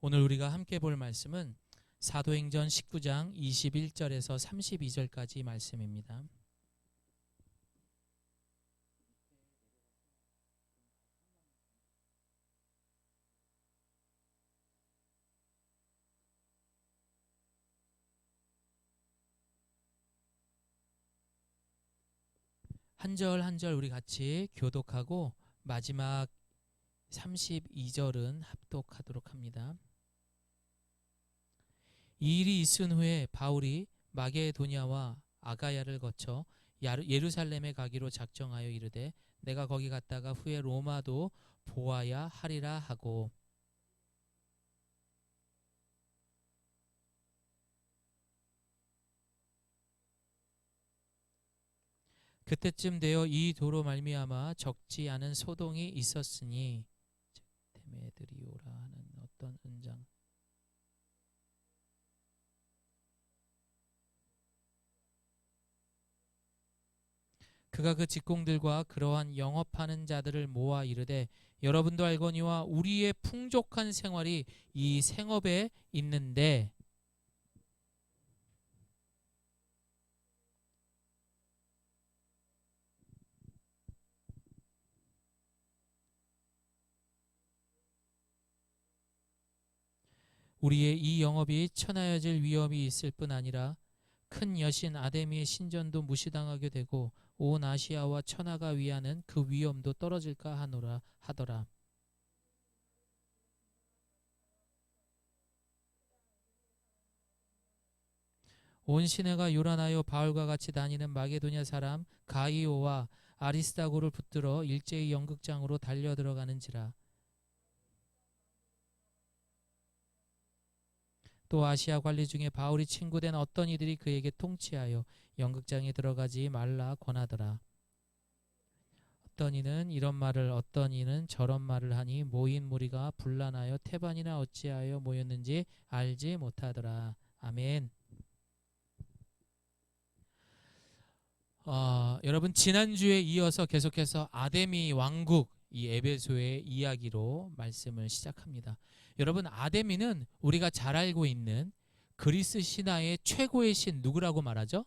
오늘 우리가 함께 볼 말씀은 사도행전 19장 21절에서 32절까지 말씀입니다. 한 절 한 절 우리 같이 교독하고 마지막 32절은 합독하도록 합니다. 이 일이 있은 후에 바울이 마게도냐와 아가야를 거쳐 예루살렘에 가기로 작정하여 이르되 내가 거기 갔다가 후에 로마도 보아야 하리라 하고, 그때쯤 되어 이 도로 말미암아 적지 않은 소동이 있었으니 데메드리오라 하는 어떤 은장, 그가 그 직공들과 그러한 영업하는 자들을 모아 이르되 여러분도 알거니와 우리의 풍족한 생활이 이 생업에 있는데 우리의 이 영업이 천하여질 위험이 있을 뿐 아니라 큰 여신 아데미의 신전도 무시당하게 되고 온 아시아와 천하가 위하는 그 위엄도 떨어질까 하더라. 온 시내가 요란하여 바울과 같이 다니는 마게도냐 사람 가이오와 아리스다고를 붙들어 일제히 연극장으로 달려 들어가는지라. 또 아시아 관리 중에 바울이 친구된 어떤 이들이 그에게 통치하여 연극장에 들어가지 말라 권하더라. 어떤 이는 이런 말을 어떤 이는 저런 말을 하니 모인 무리가 분란하여 태반이나 어찌하여 모였는지 알지 못하더라. 아멘. 여러분, 지난주에 이어서 계속해서 아데미 왕국 이 에베소의 이야기로 말씀을 시작합니다. 여러분, 아데미는 우리가 잘 알고 있는 그리스 신화의 최고의 신 누구라고 말하죠?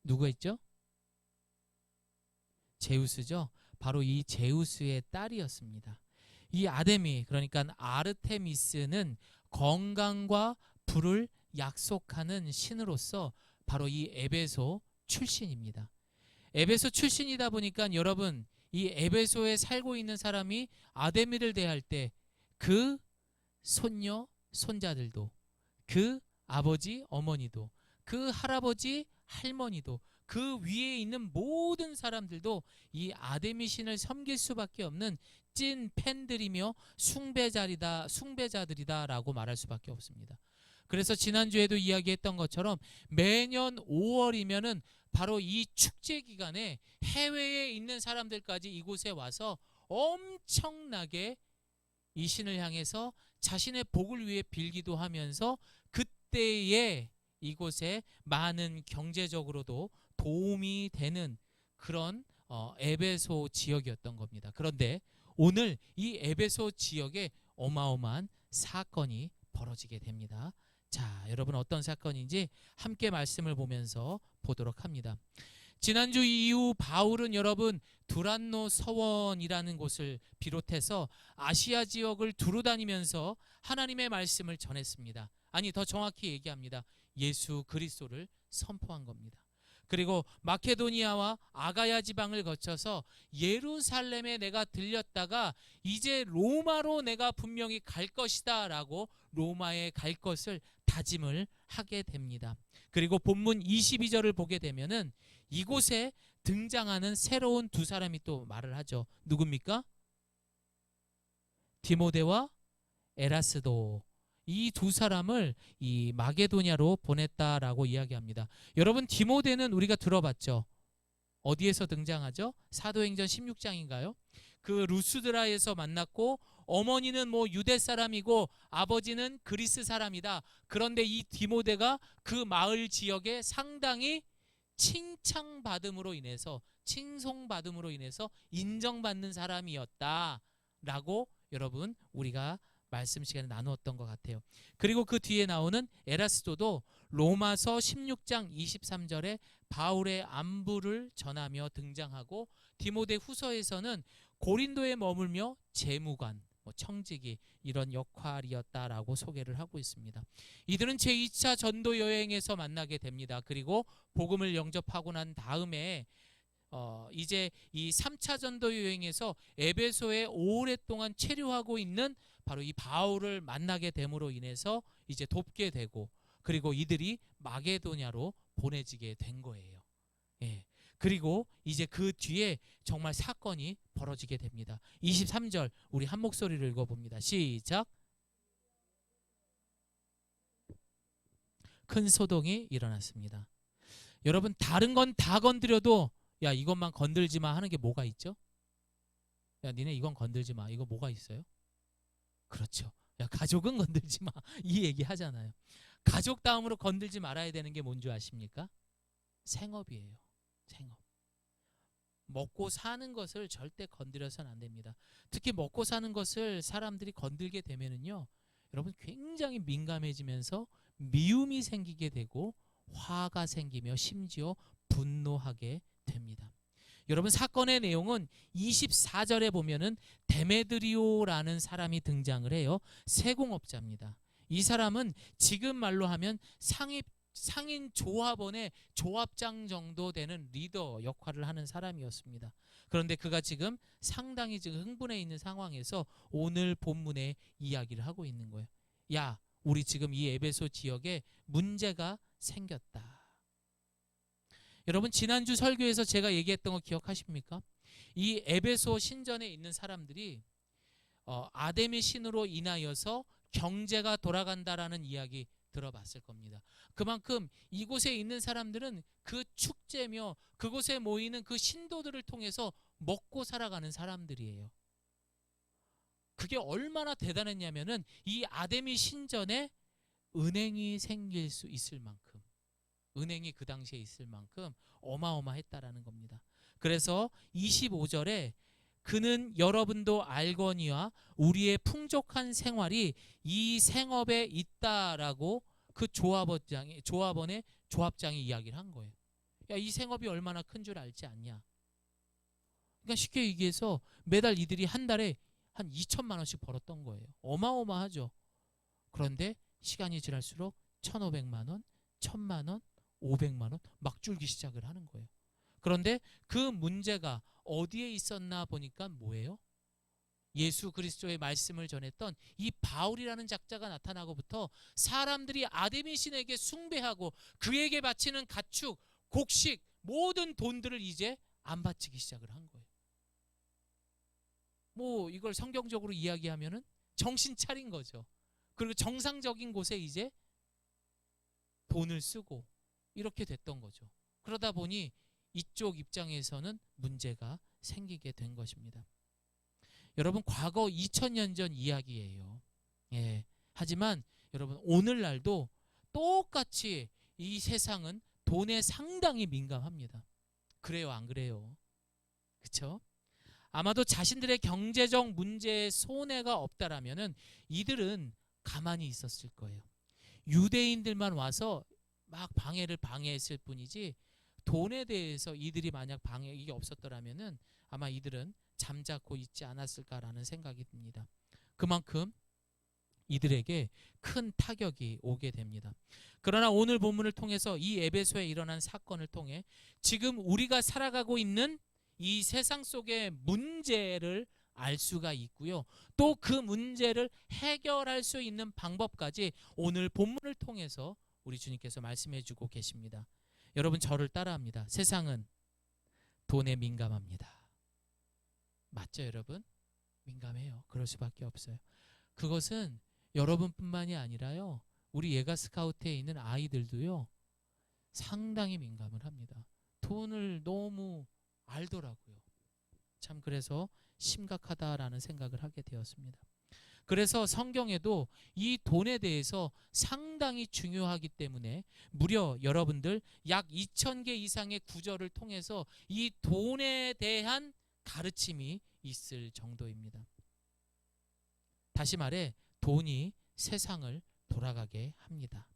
누가 있죠? 제우스죠. 바로 이 제우스의 딸이었습니다. 이 아데미, 그러니까 아르테미스는 건강과 부를 약속하는 신으로서 바로 이 에베소 출신입니다. 에베소 출신이다 보니까 여러분, 이 에베소에 살고 있는 사람이 아데미를 대할 때 그 손녀, 손자들도, 그 아버지, 어머니도, 그 할아버지, 할머니도, 그 위에 있는 모든 사람들도 이 아데미 신을 섬길 수밖에 없는 찐 팬들이며 숭배자들이다라고 말할 수밖에 없습니다. 그래서 지난주에도 이야기했던 것처럼 매년 5월이면은 바로 이 축제 기간에 해외에 있는 사람들까지 이곳에 와서 엄청나게 이 신을 향해서 자신의 복을 위해 빌기도 하면서 그때에 이곳에 많은 경제적으로도 도움이 되는 그런 에베소 지역이었던 겁니다. 그런데 오늘 이 에베소 지역에 어마어마한 사건이 벌어지게 됩니다. 자, 여러분, 어떤 사건인지 함께 말씀을 보면서 보도록 합니다. 지난주 이후 바울은 여러분 두란노 서원이라는 곳을 비롯해서 아시아 지역을 두루 다니면서 하나님의 말씀을 전했습니다. 아니, 더 정확히 얘기합니다. 예수 그리스도를 선포한 겁니다. 그리고 마케도니아와 아가야 지방을 거쳐서 예루살렘에 내가 들렸다가 이제 로마로 내가 분명히 갈 것이다 라고 로마에 갈 것을 다짐을 하게 됩니다. 그리고 본문 22절을 보게 되면은 이곳에 등장하는 새로운 두 사람이 또 말을 하죠. 누굽니까? 디모데와 에라스도. 이 두 사람을 이 마게도냐로 보냈다라고 이야기합니다. 여러분, 디모데는 우리가 들어봤죠. 어디에서 등장하죠? 사도행전 16장인가요? 그 루스드라에서 만났고 어머니는 뭐 유대 사람이고 아버지는 그리스 사람이다. 그런데 이 디모데가 그 마을 지역에 상당히 칭송받음으로 인해서 인정받는 사람이었다라고 여러분 우리가 말씀 시간에 나누었던 것 같아요. 그리고 그 뒤에 나오는 에라스도도 로마서 16장 23절에 바울의 안부를 전하며 등장하고, 디모데 후서에서는 고린도에 머물며 재무관, 청지기 이런 역할이었다라고 소개를 하고 있습니다. 이들은 제2차 전도 여행에서 만나게 됩니다. 그리고 복음을 영접하고 난 다음에 이제 이 3차 전도 여행에서 에베소에 오랫동안 체류하고 있는 바로 이 바울을 만나게 됨으로 인해서 이제 돕게 되고, 그리고 이들이 마게도냐로 보내지게 된 거예요. 예. 그리고 이제 그 뒤에 정말 사건이 벌어지게 됩니다. 23절 우리 한 목소리를 읽어봅니다. 시작. 큰 소동이 일어났습니다. 여러분, 다른 건 다 건드려도 야, 이것만 건들지 마 하는 게 뭐가 있죠? 야, 니네 이건 건들지 마. 이거 뭐가 있어요? 그렇죠. 야, 가족은 건들지 마. 이 얘기 하잖아요. 가족 다음으로 건들지 말아야 되는 게 뭔지 아십니까? 생업이에요. 생업. 먹고 사는 것을 절대 건드려서는 안 됩니다. 특히 먹고 사는 것을 사람들이 건들게 되면은요, 여러분 굉장히 민감해지면서 미움이 생기게 되고 화가 생기며 심지어 분노하게 됩니다. 여러분, 사건의 내용은 24절에 보면은 데메드리오라는 사람이 등장을 해요. 세공업자입니다. 이 사람은 지금 말로 하면 상인 조합원의 조합장 정도 되는 리더 역할을 하는 사람이었습니다. 그런데 그가 지금 상당히 지금 흥분해 있는 상황에서 오늘 본문에 이야기를 하고 있는 거예요. 야, 우리 지금 이 에베소 지역에 문제가 생겼다. 여러분, 지난주 설교에서 제가 얘기했던 거 기억하십니까? 이 에베소 신전에 있는 사람들이 아데미 신으로 인하여서 경제가 돌아간다라는 이야기 들어봤을 겁니다. 그만큼 이곳에 있는 사람들은 그 축제며 그곳에 모이는 그 신도들을 통해서 먹고 살아가는 사람들이에요. 그게 얼마나 대단했냐면은 이 아데미 신전에 은행이 생길 수 있을 만큼, 은행이 그 당시에 있을 만큼 어마어마했다라는 겁니다. 그래서 25절에 그는 여러분도 알거니와 우리의 풍족한 생활이 이 생업에 있다라고 그 조합원의 조합장이 이야기를 한 거예요. 야, 이 생업이 얼마나 큰 줄 알지 않냐? 그러니까 쉽게 얘기해서 매달 이들이 한 달에 한 2천만 원씩 벌었던 거예요. 어마어마하죠. 그런데 시간이 지날수록 1,500만 원, 1,000만 원, 500만 원 막 줄기 시작을 하는 거예요. 그런데 그 문제가 어디에 있었나 보니까 뭐예요? 예수 그리스도의 말씀을 전했던 이 바울이라는 작자가 나타나고부터 사람들이 아데미 신에게 숭배하고 그에게 바치는 가축, 곡식, 모든 돈들을 이제 안 바치기 시작을 한 거예요. 이걸 성경적으로 이야기하면은 정신 차린 거죠. 그리고 정상적인 곳에 이제 돈을 쓰고 이렇게 됐던 거죠. 그러다 보니 이쪽 입장에서는 문제가 생기게 된 것입니다. 여러분, 과거 2000년 전 이야기예요. 예. 하지만 여러분, 오늘날도 똑같이 이 세상은 돈에 상당히 민감합니다. 그래요, 안 그래요? 그렇죠? 아마도 자신들의 경제적 문제에 손해가 없다라면은 이들은 가만히 있었을 거예요. 유대인들만 와서 막 방해했을 뿐이지 돈에 대해서 이들이 만약 방해가 없었더라면은 아마 이들은 잠자코 있지 않았을까라는 생각이 듭니다. 그만큼 이들에게 큰 타격이 오게 됩니다. 그러나 오늘 본문을 통해서 이 에베소에 일어난 사건을 통해 지금 우리가 살아가고 있는 이 세상 속의 문제를 알 수가 있고요. 또 그 문제를 해결할 수 있는 방법까지 오늘 본문을 통해서 우리 주님께서 말씀해 주고 계십니다. 여러분, 저를 따라합니다. 세상은 돈에 민감합니다. 맞죠, 여러분? 민감해요. 그럴 수밖에 없어요. 그것은 여러분뿐만이 아니라요, 우리 예가 스카우트에 있는 아이들도요 상당히 민감을 합니다. 돈을 너무 알더라고요. 참, 그래서 심각하다라는 생각을 하게 되었습니다. 그래서 성경에도 이 돈에 대해서 상당히 중요하기 때문에 무려 여러분들 약 2000개 이상의 구절을 통해서 이 돈에 대한 가르침이 있을 정도입니다. 다시 말해, 돈이 세상을 돌아가게 합니다.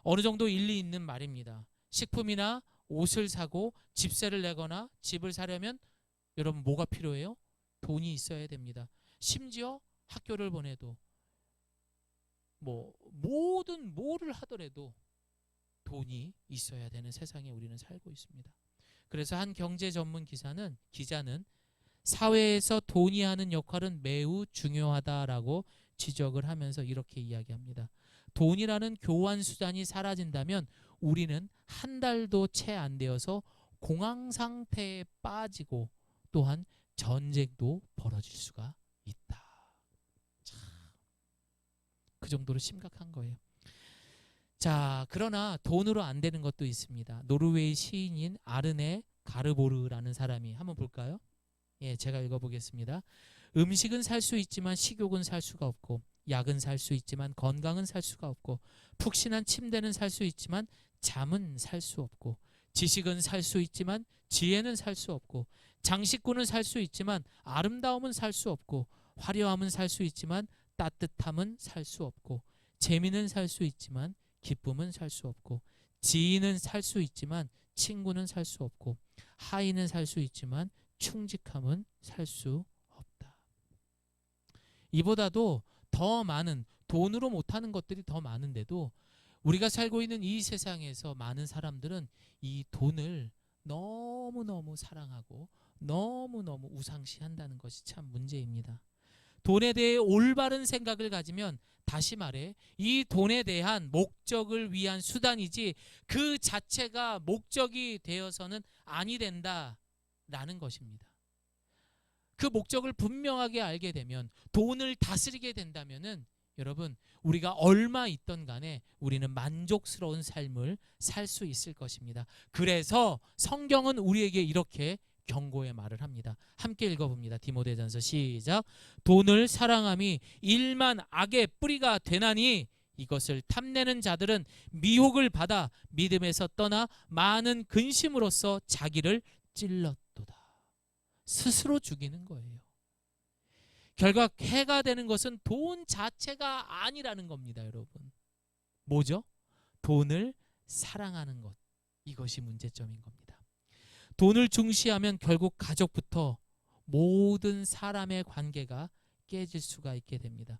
어느 정도 일리 있는 말입니다. 식품이나 옷을 사고 집세를 내거나 집을 사려면 여러분 뭐가 필요해요? 돈이 있어야 됩니다. 심지어 학교를 보내도 모든 뭐를 하더라도 돈이 있어야 되는 세상에 우리는 살고 있습니다. 그래서 한 경제 전문 기자는 사회에서 돈이 하는 역할은 매우 중요하다라고 지적을 하면서 이렇게 이야기합니다. 돈이라는 교환 수단이 사라진다면 우리는 한 달도 채 안 되어서 공황 상태에 빠지고 또한 전쟁도 벌어질 수가 있다. 참, 그 정도로 심각한 거예요. 자, 그러나 돈으로 안 되는 것도 있습니다. 노르웨이 시인인 아르네 가르보르라는 사람이 한번 볼까요? 예, 제가 읽어보겠습니다. 음식은 살 수 있지만 식욕은 살 수가 없고, 약은 살 수 있지만 건강은 살 수가 없고, 푹신한 침대는 살 수 있지만 잠은 살 수 없고, 지식은 살 수 있지만 지혜는 살 수 없고, 장식구는 살 수 있지만 아름다움은 살 수 없고, 화려함은 살 수 있지만 따뜻함은 살 수 없고, 재미는 살 수 있지만 기쁨은 살 수 없고, 지인은 살 수 있지만 친구는 살 수 없고, 하인은 살 수 있지만 충직함은 살 수 없다. 이보다도 더 많은, 돈으로 못하는 것들이 더 많은데도 우리가 살고 있는 이 세상에서 많은 사람들은 이 돈을 너무너무 사랑하고 너무너무 우상시한다는 것이 참 문제입니다. 돈에 대해 올바른 생각을 가지면, 다시 말해 이 돈에 대한 목적을 위한 수단이지 그 자체가 목적이 되어서는 아니 된다라는 것입니다. 그 목적을 분명하게 알게 되면, 돈을 다스리게 된다면은 여러분, 우리가 얼마 있던 간에 우리는 만족스러운 삶을 살 수 있을 것입니다. 그래서 성경은 우리에게 이렇게 경고의 말을 합니다. 함께 읽어봅니다. 디모데전서 시작. 돈을 사랑함이 일만 악의 뿌리가 되나니 이것을 탐내는 자들은 미혹을 받아 믿음에서 떠나 많은 근심으로써 자기를 찔렀도다. 스스로 죽이는 거예요. 결국 해가 되는 것은 돈 자체가 아니라는 겁니다, 여러분. 뭐죠? 돈을 사랑하는 것. 이것이 문제점인 겁니다. 돈을 중시하면 결국 가족부터 모든 사람의 관계가 깨질 수가 있게 됩니다.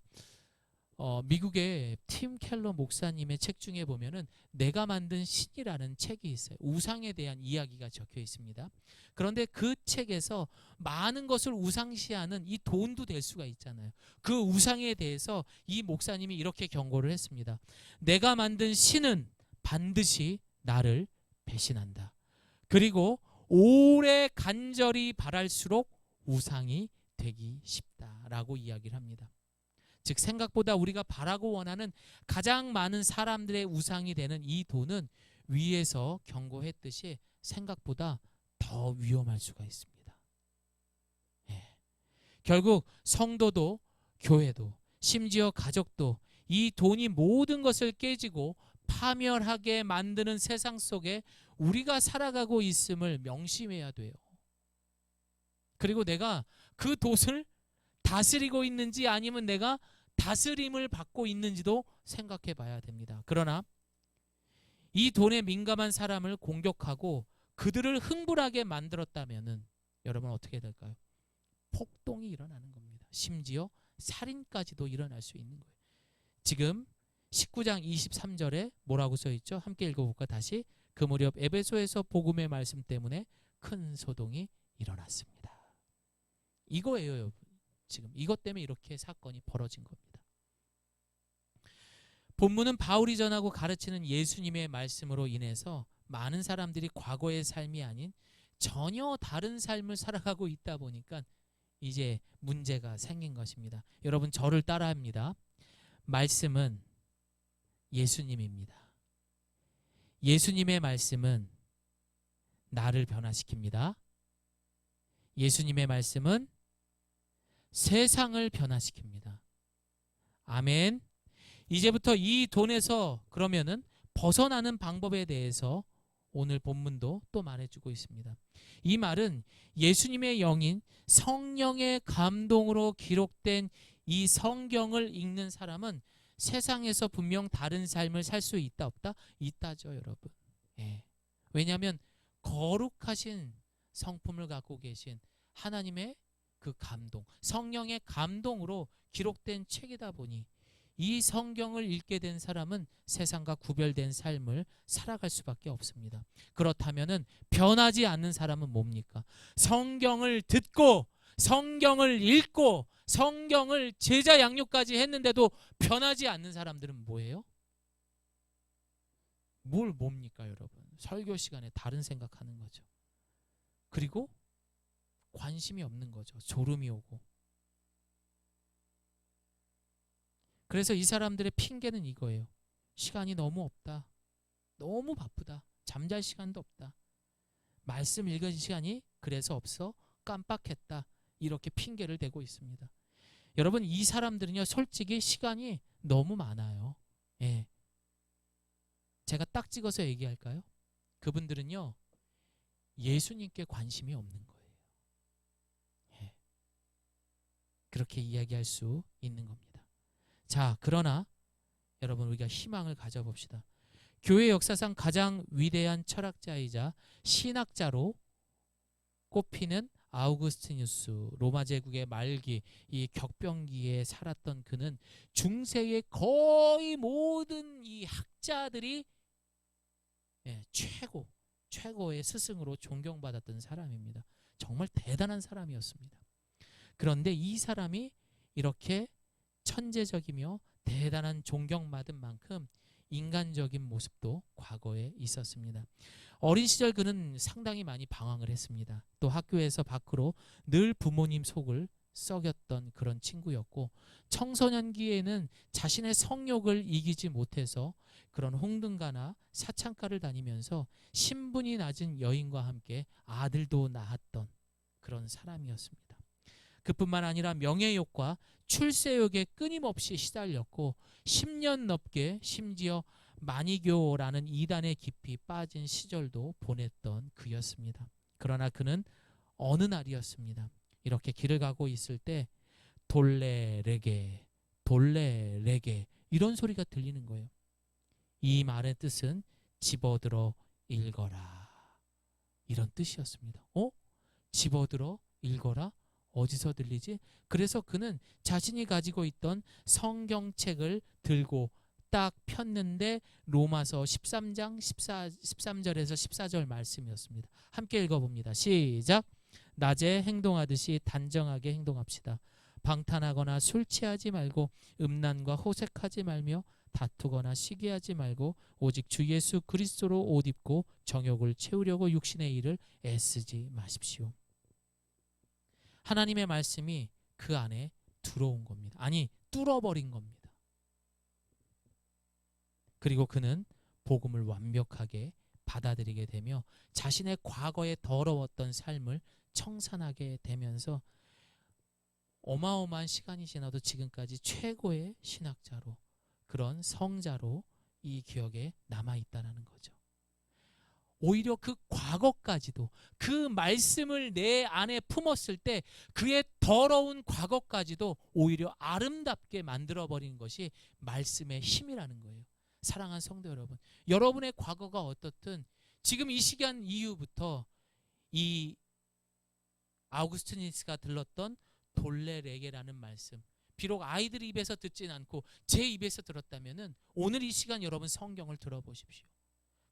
미국의 팀 켈러 목사님의 책 중에 보면은 내가 만든 신이라는 책이 있어요. 우상에 대한 이야기가 적혀 있습니다. 그런데 그 책에서 많은 것을 우상시하는 이 돈도 될 수가 있잖아요. 그 우상에 대해서 이 목사님이 이렇게 경고를 했습니다. 내가 만든 신은 반드시 나를 배신한다. 그리고 오래 간절히 바랄수록 우상이 되기 쉽다라고 이야기를 합니다. 즉 생각보다 우리가 바라고 원하는 가장 많은 사람들의 우상이 되는 이 돈은 위에서 경고했듯이 생각보다 더 위험할 수가 있습니다. 예. 결국 성도도 교회도 심지어 가족도 이 돈이 모든 것을 깨지고 파멸하게 만드는 세상 속에 우리가 살아가고 있음을 명심해야 돼요. 그리고 내가 그 돈을 다스리고 있는지 아니면 내가 다스림을 받고 있는지도 생각해 봐야 됩니다. 그러나 이 돈에 민감한 사람을 공격하고 그들을 흥분하게 만들었다면은 여러분 어떻게 될까요? 폭동이 일어나는 겁니다. 심지어 살인까지도 일어날 수 있는 거예요. 지금 19장 23절에 뭐라고 써 있죠? 함께 읽어볼까 다시. 그 무렵 에베소에서 복음의 말씀 때문에 큰 소동이 일어났습니다. 이거예요, 여러분. 지금 이것 때문에 이렇게 사건이 벌어진 겁니다. 본문은 바울이 전하고 가르치는 예수님의 말씀으로 인해서 많은 사람들이 과거의 삶이 아닌 전혀 다른 삶을 살아가고 있다 보니까 이제 문제가 생긴 것입니다. 여러분 저를 따라합니다. 말씀은 예수님입니다. 예수님의 말씀은 나를 변화시킵니다. 예수님의 말씀은 세상을 변화시킵니다. 아멘. 이제부터 이 돈에서 그러면은 벗어나는 방법에 대해서 오늘 본문도 또 말해주고 있습니다. 이 말은 예수님의 영인 성령의 감동으로 기록된 이 성경을 읽는 사람은 세상에서 분명 다른 삶을 살 수 있다 없다? 있다죠, 여러분. 예. 왜냐하면 거룩하신 성품을 갖고 계신 하나님의 그 감동, 성령의 감동으로 기록된 책이다 보니 이 성경을 읽게 된 사람은 세상과 구별된 삶을 살아갈 수밖에 없습니다. 그렇다면은 변하지 않는 사람은 뭡니까? 성경을 듣고 성경을 읽고 성경을 제자 양육까지 했는데도 변하지 않는 사람들은 뭐예요? 뭡니까, 여러분? 설교 시간에 다른 생각하는 거죠. 그리고 관심이 없는 거죠. 졸음이 오고. 그래서 이 사람들의 핑계는 이거예요. 시간이 너무 없다. 너무 바쁘다. 잠잘 시간도 없다. 말씀 읽은 시간이 그래서 없어. 깜빡했다. 이렇게 핑계를 대고 있습니다. 여러분, 이 사람들은요, 솔직히 시간이 너무 많아요. 예. 제가 딱 찍어서 얘기할까요? 그분들은요, 예수님께 관심이 없는 거예요. 예. 그렇게 이야기할 수 있는 겁니다. 자, 그러나 여러분, 우리가 희망을 가져봅시다. 교회 역사상 가장 위대한 철학자이자 신학자로 꼽히는 아우구스티누스, 로마 제국의 말기 이 격변기에 살았던 그는 중세의 거의 모든 이 학자들이 최고의 스승으로 존경받았던 사람입니다. 정말 대단한 사람이었습니다. 그런데 이 사람이 이렇게 천재적이며 대단한 존경받은 만큼 인간적인 모습도 과거에 있었습니다. 어린 시절 그는 상당히 많이 방황을 했습니다. 또 학교에서 밖으로 늘 부모님 속을 썩였던 그런 친구였고, 청소년기에는 자신의 성욕을 이기지 못해서 그런 홍등가나 사창가를 다니면서 신분이 낮은 여인과 함께 아들도 낳았던 그런 사람이었습니다. 그뿐만 아니라 명예욕과 출세욕에 끊임없이 시달렸고 10년 넘게 심지어 마니교라는 이단에 깊이 빠진 시절도 보냈던 그였습니다. 그러나 그는 어느 날이었습니다. 이렇게 길을 가고 있을 때 돌레레게 이런 소리가 들리는 거예요. 이 말의 뜻은 집어들어 읽어라, 이런 뜻이었습니다. 집어들어 읽어라? 어디서 들리지? 그래서 그는 자신이 가지고 있던 성경책을 들고 딱 폈는데 로마서 13장 13절에서 14절 말씀이었습니다. 함께 읽어봅니다. 시작. 낮에 행동하듯이 단정하게 행동합시다. 방탕하거나 술 취하지 말고 음란과 호색하지 말며 다투거나 시기하지 말고 오직 주 예수 그리스도로 옷 입고 정욕을 채우려고 육신의 일을 애쓰지 마십시오. 하나님의 말씀이 그 안에 들어온 겁니다. 아니, 뚫어버린 겁니다. 그리고 그는 복음을 완벽하게 받아들이게 되며 자신의 과거에 더러웠던 삶을 청산하게 되면서 어마어마한 시간이 지나도 지금까지 최고의 신학자로, 그런 성자로 이 기억에 남아있다는 거죠. 오히려 그 과거까지도, 그 말씀을 내 안에 품었을 때 그의 더러운 과거까지도 오히려 아름답게 만들어버린 것이 말씀의 힘이라는 거예요. 사랑하는 성도 여러분, 여러분의 과거가 어떻든 지금 이 시간 이후부터 이 아우구스티누스가 들렀던 돌레레게라는 말씀, 비록 아이들 입에서 듣진 않고 제 입에서 들었다면은 오늘 이 시간 여러분 성경을 들어보십시오.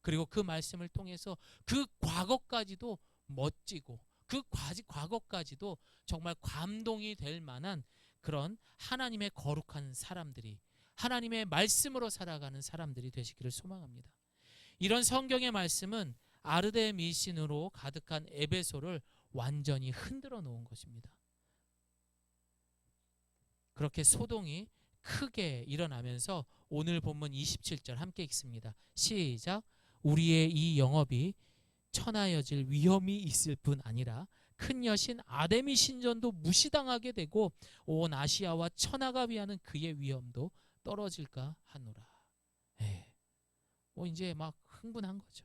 그리고 그 말씀을 통해서 그 과거까지도 멋지고 그 과거까지도 정말 감동이 될 만한 그런 하나님의 거룩한 사람들이, 하나님의 말씀으로 살아가는 사람들이 되시기를 소망합니다. 이런 성경의 말씀은 아르데미신으로 가득한 에베소를 완전히 흔들어 놓은 것입니다. 그렇게 소동이 크게 일어나면서 오늘 본문 27절 함께 읽습니다. 시작. 우리의 이 영업이 천하여질 위험이 있을 뿐 아니라 큰 여신 아데미 신전도 무시당하게 되고 온 아시아와 천하가 비하는 그의 위험도 떨어질까 하노라. 이제 막 흥분한 거죠.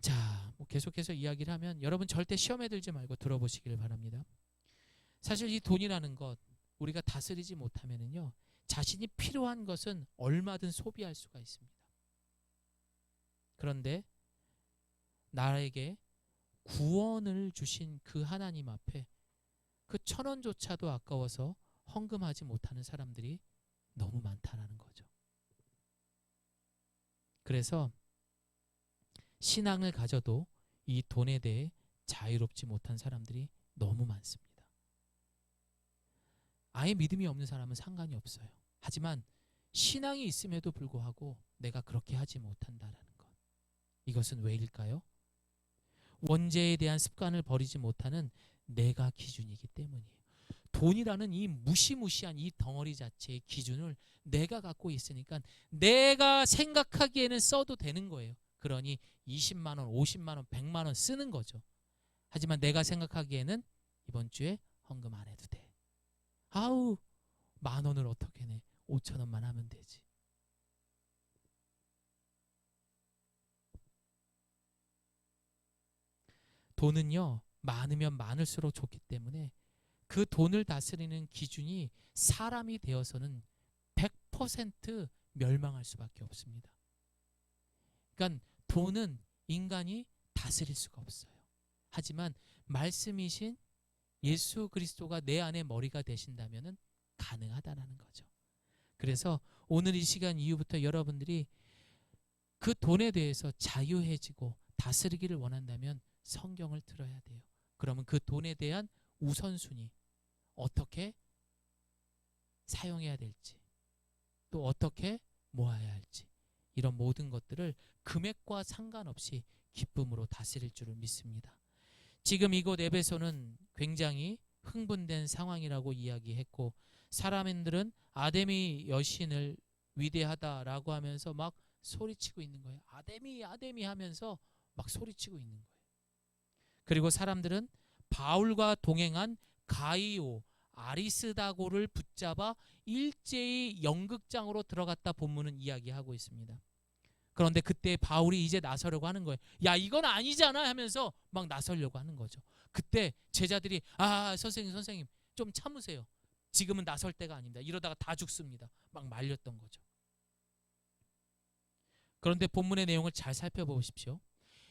자, 계속해서 이야기를 하면 여러분 절대 시험에 들지 말고 들어보시길 바랍니다. 사실 이 돈이라는 것 우리가 다스리지 못하면은요, 자신이 필요한 것은 얼마든 소비할 수가 있습니다. 그런데 나에게 구원을 주신 그 하나님 앞에 그 1,000원조차도 아까워서 헌금하지 못하는 사람들이 너무 많다라는 거죠. 그래서 신앙을 가져도 이 돈에 대해 자유롭지 못한 사람들이 너무 많습니다. 아예 믿음이 없는 사람은 상관이 없어요. 하지만 신앙이 있음에도 불구하고 내가 그렇게 하지 못한다라는 것. 이것은 왜일까요? 원죄에 대한 습관을 버리지 못하는 내가 기준이기 때문이에요. 돈이라는 이 무시무시한 이 덩어리 자체의 기준을 내가 갖고 있으니까 내가 생각하기에는 써도 되는 거예요. 그러니 20만 원, 50만 원, 100만 원 쓰는 거죠. 하지만 내가 생각하기에는 이번 주에 헌금 안 해도 돼. 아우, 10,000원을 어떻게 내? 5,000원만 하면 되지. 돈은요, 많으면 많을수록 좋기 때문에 그 돈을 다스리는 기준이 사람이 되어서는 100% 멸망할 수밖에 없습니다. 그러니까 돈은 인간이 다스릴 수가 없어요. 하지만 말씀이신 예수 그리스도가 내 안에 머리가 되신다면 가능하다는 거죠. 그래서 오늘 이 시간 이후부터 여러분들이 그 돈에 대해서 자유해지고 다스리기를 원한다면 성경을 들어야 돼요. 그러면 그 돈에 대한 우선순위, 어떻게 사용해야 될지, 또 어떻게 모아야 할지, 이런 모든 것들을 금액과 상관없이 기쁨으로 다스릴 줄을 믿습니다. 지금 이곳 에베소는 굉장히 흥분된 상황이라고 이야기했고, 사람들은 아데미 여신을 위대하다라고 하면서 막 소리치고 있는 거예요. 아데미 아데미 하면서 막 소리치고 있는 거예요. 그리고 사람들은 바울과 동행한 가이오, 아리스다고를 붙잡아 일제히 연극장으로 들어갔다 본문은 이야기하고 있습니다. 그런데 그때 바울이 이제 나서려고 하는 거예요. 야, 이건 아니잖아 하면서 막 나서려고 하는 거죠. 그때 제자들이 선생님 좀 참으세요. 지금은 나설 때가 아닙니다. 이러다가 다 죽습니다. 막 말렸던 거죠. 그런데 본문의 내용을 잘 살펴보십시오.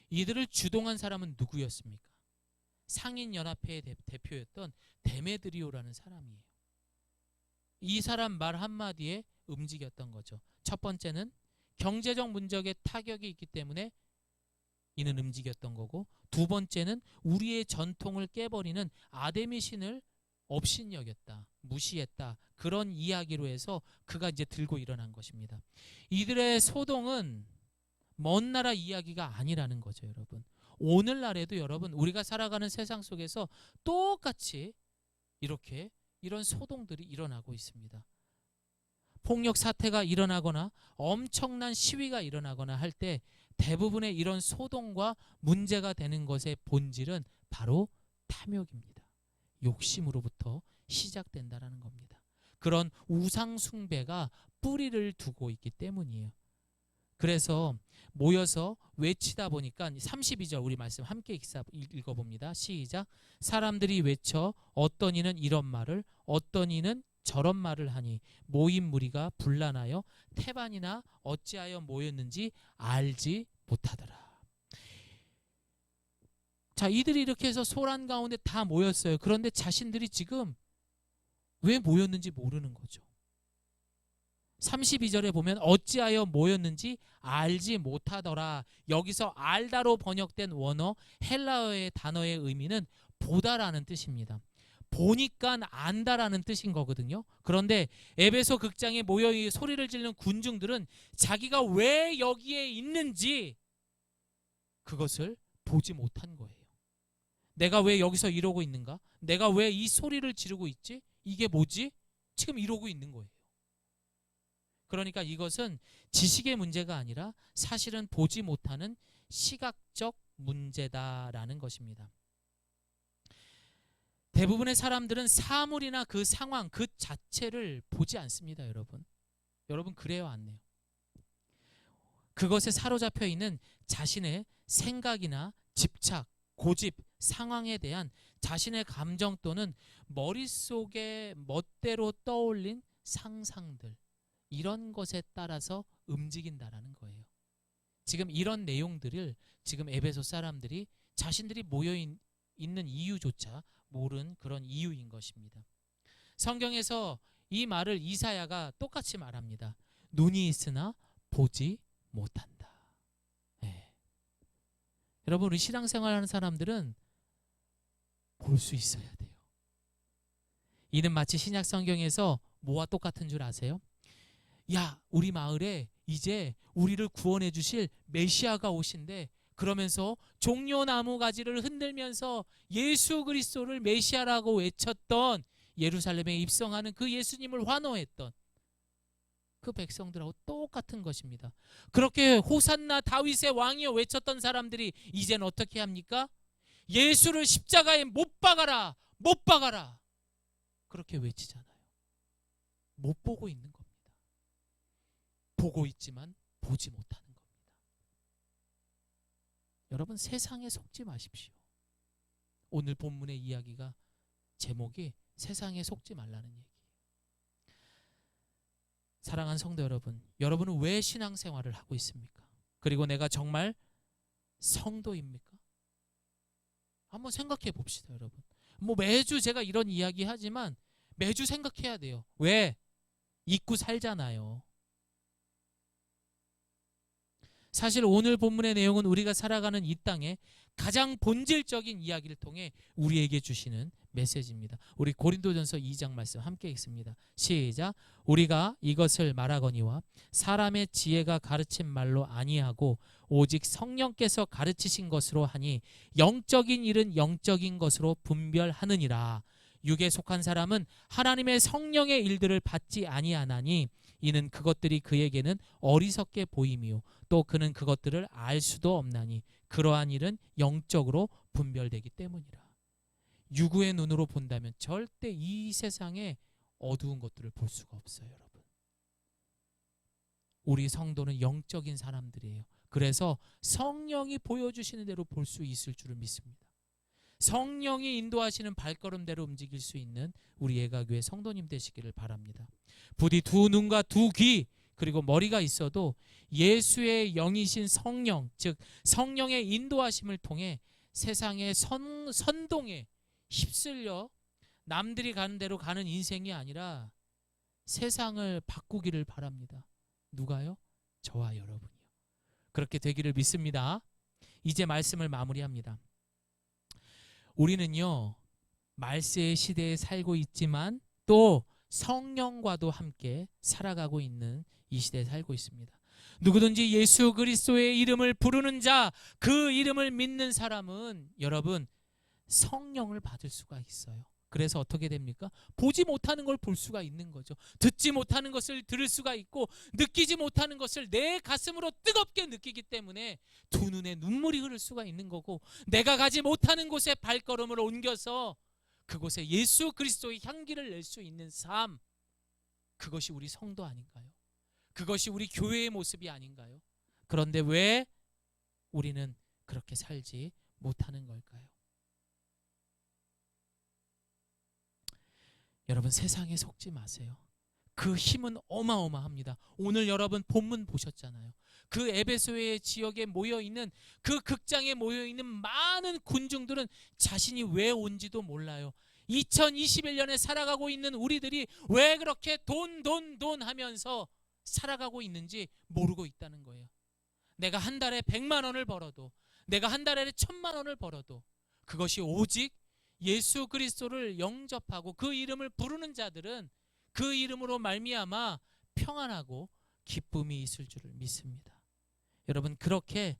이들을 주동한 사람은 누구였습니까? 상인연합회의 대표였던 데메드리오라는 사람이에요. 이 사람 말 한마디에 움직였던 거죠. 첫 번째는 경제적 문적에 타격이 있기 때문에 이는 움직였던 거고, 두 번째는 우리의 전통을 깨버리는 아데미 신을 업신여겼다, 무시했다, 그런 이야기로 해서 그가 이제 들고 일어난 것입니다. 이들의 소동은 먼 나라 이야기가 아니라는 거죠, 여러분. 오늘날에도 여러분, 우리가 살아가는 세상 속에서 똑같이 이런 소동들이 일어나고 있습니다. 폭력 사태가 일어나거나 엄청난 시위가 일어나거나 할 때 대부분의 이런 소동과 문제가 되는 것의 본질은 바로 탐욕입니다. 욕심으로부터 시작된다라는 겁니다. 그런 우상 숭배가 뿌리를 두고 있기 때문이에요. 그래서 모여서 외치다 보니까 32절 우리 말씀 함께 읽어봅니다. 시작. 사람들이 외쳐 어떤 이는 이런 말을, 어떤 이는 저런 말을 하니 모인 무리가 분란하여 태반이나 어찌하여 모였는지 알지 못하더라. 자, 이들이 이렇게 해서 소란 가운데 다 모였어요. 그런데 자신들이 지금 왜 모였는지 모르는 거죠. 32절에 보면 어찌하여 모였는지 알지 못하더라. 여기서 알다로 번역된 원어 헬라어의 단어의 의미는 보다라는 뜻입니다. 보니까 안다라는 뜻인 거거든요. 그런데 에베소 극장에 모여 소리를 지르는 군중들은 자기가 왜 여기에 있는지 그것을 보지 못한 거예요. 내가 왜 여기서 이러고 있는가? 내가 왜 이 소리를 지르고 있지? 이게 뭐지? 지금 이러고 있는 거예요. 그러니까 이것은 지식의 문제가 아니라 사실은 보지 못하는 시각적 문제다라는 것입니다. 대부분의 사람들은 사물이나 그 상황 그 자체를 보지 않습니다, 여러분. 여러분 그래요, 안 해요? 그것에 사로잡혀 있는 자신의 생각이나 집착, 고집, 상황에 대한 자신의 감정 또는 머릿속에 멋대로 떠올린 상상들, 이런 것에 따라서 움직인다라는 거예요. 지금 이런 내용들을 지금 에베소 사람들이 자신들이 모여 있는 이유조차 모른 그런 이유인 것입니다. 성경에서 이 말을 이사야가 똑같이 말합니다. 눈이 있으나 보지 못한다. 네. 여러분, 우리 신앙생활하는 사람들은 볼 수 있어야 돼요. 이는 마치 신약 성경에서 뭐와 똑같은 줄 아세요? 야, 우리 마을에 이제 우리를 구원해 주실 메시아가 오신대. 그러면서 종려나무 가지를 흔들면서 예수 그리스도를 메시아라고 외쳤던, 예루살렘에 입성하는 그 예수님을 환호했던 그 백성들하고 똑같은 것입니다. 그렇게 호산나 다윗의 왕이여 외쳤던 사람들이 이제는 어떻게 합니까? 예수를 십자가에 못 박아라, 못 박아라, 그렇게 외치잖아요. 못 보고 있는 겁니다. 보고 있지만 보지 못하는 겁니다. 여러분, 세상에 속지 마십시오. 오늘 본문의 이야기가 제목이 세상에 속지 말라는 얘기예요. 사랑하는 성도 여러분, 여러분은 왜 신앙생활을 하고 있습니까? 그리고 내가 정말 성도입니까? 한번 생각해 봅시다, 여러분. 매주 제가 이런 이야기 하지만 매주 생각해야 돼요. 왜? 잊고 살잖아요. 사실 오늘 본문의 내용은 우리가 살아가는 이 땅에 가장 본질적인 이야기를 통해 우리에게 주시는 메시지입니다. 우리 고린도전서 2장 말씀 함께 읽습니다. 시작. 우리가 이것을 말하거니와 사람의 지혜가 가르친 말로 아니하고 오직 성령께서 가르치신 것으로 하니 영적인 일은 영적인 것으로 분별하느니라. 육에 속한 사람은 하나님의 성령의 일들을 받지 아니하나니 이는 그것들이 그에게는 어리석게 보임이요 또 그는 그것들을 알 수도 없나니 그러한 일은 영적으로 분별되기 때문이라. 유구의 눈으로 본다면 절대 이 세상에 어두운 것들을 볼 수가 없어요, 여러분. 우리 성도는 영적인 사람들이에요. 그래서 성령이 보여주시는 대로 볼 수 있을 줄을 믿습니다. 성령이 인도하시는 발걸음대로 움직일 수 있는 우리 예가교회 성도님 되시기를 바랍니다. 부디 두 눈과 두 귀 그리고 머리가 있어도 예수의 영이신 성령, 즉 성령의 인도하심을 통해 세상의 선동에 휩쓸려 남들이 가는 대로 가는 인생이 아니라 세상을 바꾸기를 바랍니다. 누가요? 저와 여러분이요. 그렇게 되기를 믿습니다. 이제 말씀을 마무리합니다. 우리는요, 말세의 시대에 살고 있지만 또 성령과도 함께 살아가고 있는 이 시대에 살고 있습니다. 누구든지 예수 그리스도의 이름을 부르는 자, 그 이름을 믿는 사람은 여러분 성령을 받을 수가 있어요. 그래서 어떻게 됩니까? 보지 못하는 걸 볼 수가 있는 거죠. 듣지 못하는 것을 들을 수가 있고 느끼지 못하는 것을 내 가슴으로 뜨겁게 느끼기 때문에 두 눈에 눈물이 흐를 수가 있는 거고, 내가 가지 못하는 곳에 발걸음을 옮겨서 그곳에 예수 그리스도의 향기를 낼 수 있는 삶, 그것이 우리 성도 아닌가요? 그것이 우리 교회의 모습이 아닌가요? 그런데 왜 우리는 그렇게 살지 못하는 걸까요? 여러분, 세상에 속지 마세요. 그 힘은 어마어마합니다. 오늘 여러분 본문 보셨잖아요. 그 에베소의 지역에 모여있는, 그 극장에 모여있는 많은 군중들은 자신이 왜 온지도 몰라요. 2021년에 살아가고 있는 우리들이 왜 그렇게 돈 하면서 살아가고 있는지 모르고 있다는 거예요. 내가 한 달에 100만 원을 벌어도, 내가 한 달에 1000만 원을 벌어도 그것이 오직 예수 그리스도를 영접하고 그 이름을 부르는 자들은 그 이름으로 말미암아 평안하고 기쁨이 있을 줄을 믿습니다. 여러분, 그렇게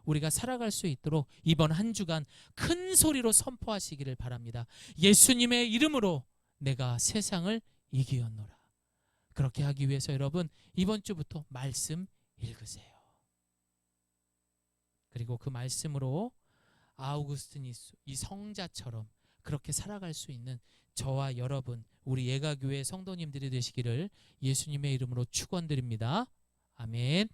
우리가 살아갈 수 있도록 이번 한 주간 큰 소리로 선포하시기를 바랍니다. 예수님의 이름으로 내가 세상을 이기었노라. 그렇게 하기 위해서 여러분 이번 주부터 말씀 읽으세요. 그리고 그 말씀으로 아우구스티누스 이 성자처럼 그렇게 살아갈 수 있는 저와 여러분, 우리 예가교회 성도님들이 되시기를 예수님의 이름으로 축원드립니다. 아멘.